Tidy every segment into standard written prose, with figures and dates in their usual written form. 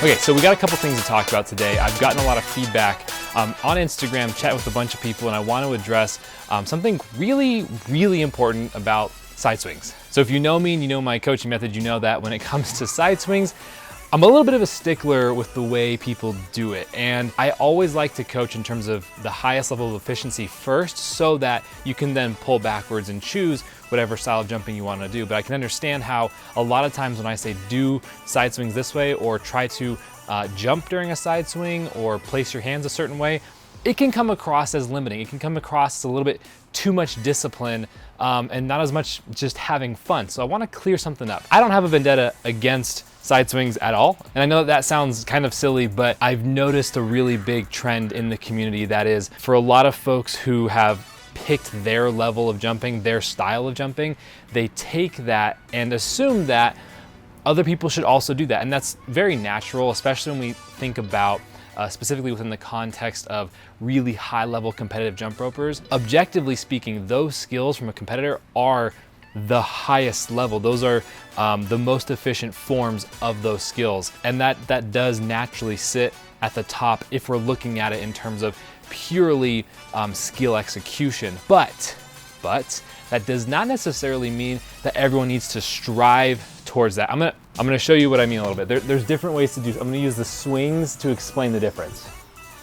Okay, so we got a couple things to talk about today. I've gotten a lot of feedback on Instagram, chat with a bunch of people, and I want to address something really important about side swings. So if you know me and you know my coaching method, you know that when it comes to side swings, I'm a little bit of a stickler with the way people do it. And I always like to coach in terms of the highest level of efficiency first so that you can then pull backwards and choose whatever style of jumping you want to do. But I can understand how a lot of times when I say do side swings this way or try to jump during a side swing or place your hands a certain way, it can come across as limiting. It can come across as a little bit too much discipline and not as much just having fun. So I want to clear something up. I don't have a vendetta against side swings at all. And I know that sounds kind of silly, but I've noticed a really big trend in the community that is for a lot of folks who have picked their level of jumping, their style of jumping, they take that and assume that other people should also do that. And that's very natural, especially when we think about specifically within the context of really high level competitive jump ropers. Objectively speaking, those skills from a competitor are the highest level. Those are the most efficient forms of those skills. And that does naturally sit at the top if we're looking at it in terms of purely skill execution. But that does not necessarily mean that everyone needs to strive towards that. I'm gonna show you what I mean a little bit. There's different ways to do. I'm gonna use the swings to explain the difference.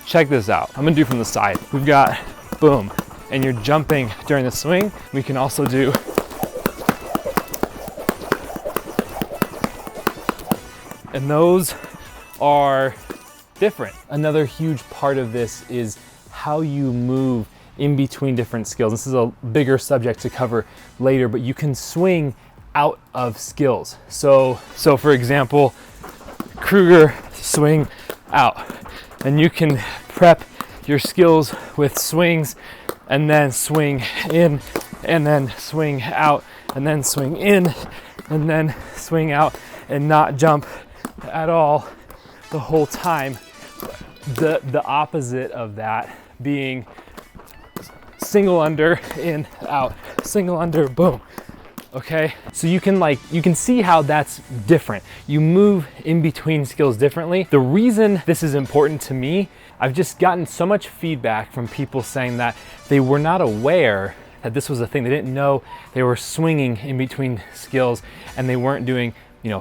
Check this out. I'm gonna do from the side. We've got boom, and you're jumping during the swing. We can also do and those are different. Another huge part of this is how you move in between different skills. This is a bigger subject to cover later, but you can swing out of skills. So for example, Kruger swing out, and you can prep your skills with swings and then swing in and then swing out and then swing in and then swing out and not jump at all the whole time. The opposite of that being single under, in, out, single under, boom. Okay, so you can see how that's different. You move in between skills differently. The reason this is important to me, I've just gotten so much feedback from people saying that they were not aware that this was a thing. They didn't know they were swinging in between skills and they weren't doing,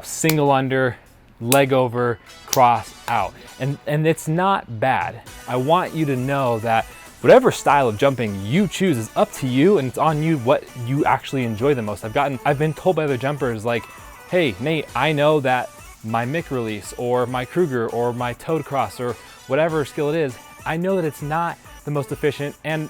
single under, leg over, cross, out. And it's not bad. I want you to know that whatever style of jumping you choose is up to you, and it's on you what you actually enjoy the most. I've been told by other jumpers like, hey, Nate, I know that my Mick release or my Kruger or my toad cross or whatever skill it is, I know that it's not the most efficient and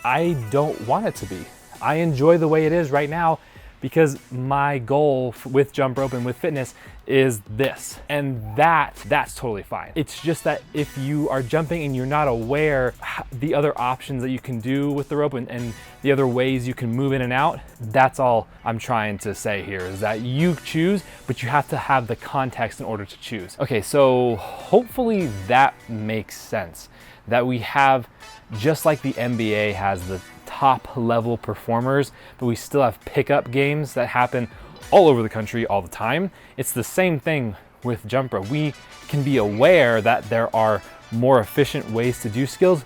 I don't want it to be. I enjoy the way it is right now because my goal with jump rope and with fitness is this, and that's totally fine. It's just that if you are jumping and you're not aware the other options that you can do with the rope and the other ways you can move in and out, that's all I'm trying to say here, is that you choose, but you have to have the context in order to choose. Okay, so hopefully that makes sense, that we have, just like the NBA has the top level performers, but we still have pickup games that happen all over the country all the time. It's the same thing with jump rope. We can be aware that there are more efficient ways to do skills,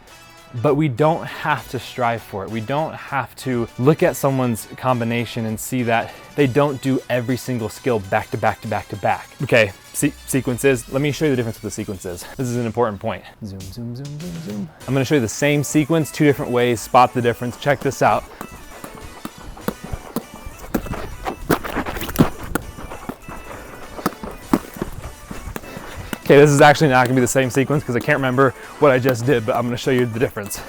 but we don't have to strive for it. We don't have to look at someone's combination and see that they don't do every single skill back to back to back to back. Okay, sequences. Let me show you the difference with the sequences. This is an important point. Zoom, zoom, zoom, zoom, zoom. I'm gonna show you the same sequence, two different ways, spot the difference. Check this out. Okay, this is actually not gonna be the same sequence because I can't remember what I just did, but I'm gonna show you the difference.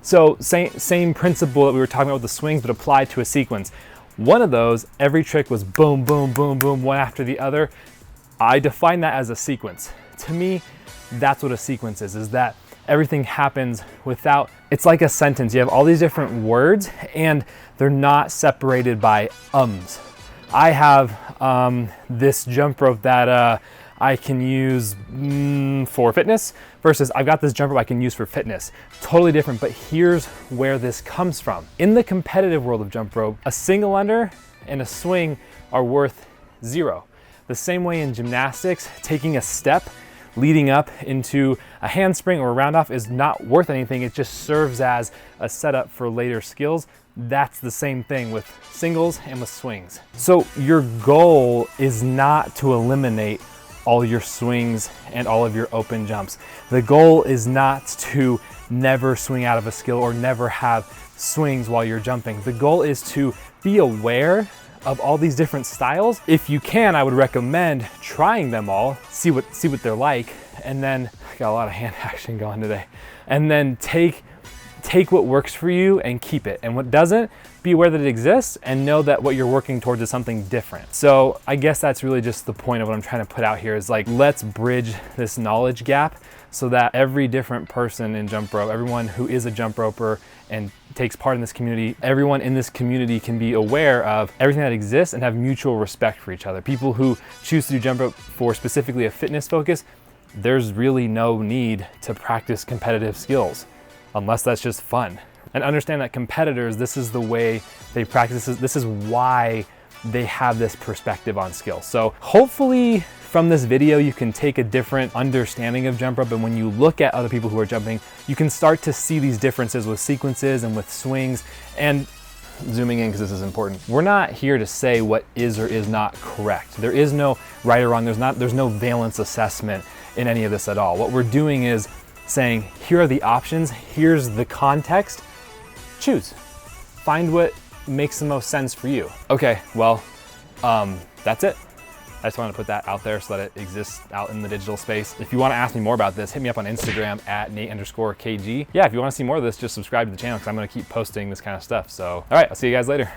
So same principle that we were talking about with the swings, but applied to a sequence. One of those, every trick was boom, boom, boom, boom, one after the other. I define that as a sequence. To me, that's what a sequence is that everything happens without, it's like a sentence. You have all these different words and they're not separated by ums. I have this jump rope that I can use for fitness versus I've got this jump rope I can use for fitness. Totally different, but here's where this comes from. In the competitive world of jump rope, a single under and a swing are worth 0. The same way in gymnastics, taking a step leading up into a handspring or a round off is not worth anything. It just serves as a setup for later skills. That's the same thing with singles and with swings. So your goal is not to eliminate all your swings and all of your open jumps. The goal is not to never swing out of a skill or never have swings while you're jumping. The goal is to be aware of all these different styles. If you can, I would recommend trying them all, see what they're like, and then, got a lot of hand action going today, and then take what works for you and keep it. And what doesn't, be aware that it exists and know that what you're working towards is something different. So I guess that's really just the point of what I'm trying to put out here is like, let's bridge this knowledge gap so that every different person in jump rope, everyone who is a jump roper and takes part in this community, everyone in this community can be aware of everything that exists and have mutual respect for each other. People who choose to do jump rope for specifically a fitness focus, there's really no need to practice competitive skills unless that's just fun. And understand that competitors, this is the way they practice. This is why they have this perspective on skill. So hopefully from this video, you can take a different understanding of jump rope. And when you look at other people who are jumping, you can start to see these differences with sequences and with swings. And zooming in, because this is important, we're not here to say what is or is not correct. There is no right or wrong. There's no valence assessment in any of this at all. What we're doing is saying, here are the options, here's the context, choose. Find what makes the most sense for you. Okay, well, that's it. I just wanted to put that out there so that it exists out in the digital space. If you want to ask me more about this, hit me up on Instagram at Nate_KG. Yeah, if you want to see more of this, just subscribe to the channel because I'm going to keep posting this kind of stuff. So, all right, I'll see you guys later.